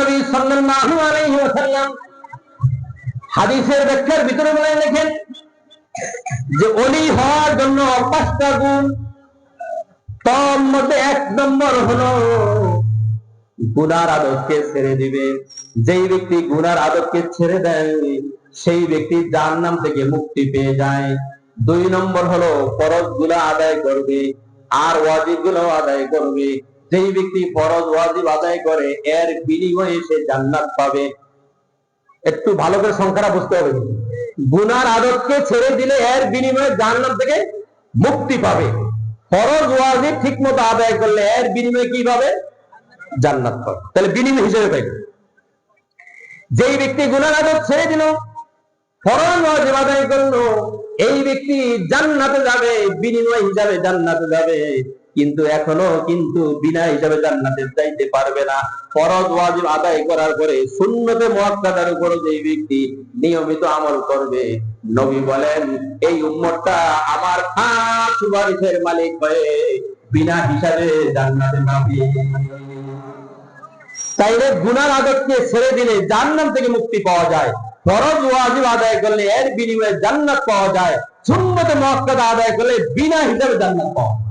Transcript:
নবী সাল্লাল্লাহু আলাইহি ওয়াসাল্লাম হাদিসের ব্যাখ্যার ভিতরে বলে লেখেন যে ওলি হওয়ার জন্য 5টা গুণ। তার মধ্যে 1 নম্বর হলো গুনার আদতকে ছেড়ে দিবে। যেই ব্যক্তি গুনার আদতকে ছেড়ে দেয় সেই ব্যক্তি জাহান্নাম থেকে মুক্তি পেয়ে যায়। 2 নম্বর হলো ফরজ গুলো আদায় করবে আর ওয়াজিব গুলো আদায় করবে। যেই ব্যক্তি ফরজ ওয়াজিব আদায় করে এর বিনিময়ে সে জান্নাত পাবে। একটু ভালো করে সংখ্যাটা বুঝতে হবে। গুনার আদতকে ছেড়ে দিলে এর বিনিময়ে জাহান্নাম থেকে মুক্তি পাবে। ফরজ ওয়াজিব ঠিকমতো আদায় করলে এর বিনিময়ে কি পাবে? জান্নাত পাবে। তাহলে বিনিময় হিসেবে পাই। যেই ব্যক্তি গুনার আদত ছেড়ে দিল, ফরজ ওয়াজিব আদায় করলো, এই ব্যক্তি জান্নাতে যাবে, বিনিময় হিসাবে জান্নাতে যাবে। কিন্তু এখনো বিনা হিসাবে জান্নাতে যাইতে পারবে না। ফরজ ওয়াজিব আদায় করার পরে সুন্নতে মুআক্কাদার উপর যেই ব্যক্তি নিয়মিত আমল করবে, নবী বলেন এই উম্মতটা আমার খাস সুপারিশের মালিক হয়ে বিনা হিসাবে জান্নাতে যাবে। তাইলে গুনার আদতকে ছেড়ে দিলে জাহান্নাম থেকে মুক্তি পাওয়া যায়, ফরজ ওয়াজিব আদায় করলে এর বিনিময়ে জান্নাত পাওয়া যায়, সুন্নতে মুআক্কাদা আদায় করলে বিনা হিসাবে জান্নাত পাওয়া যায়।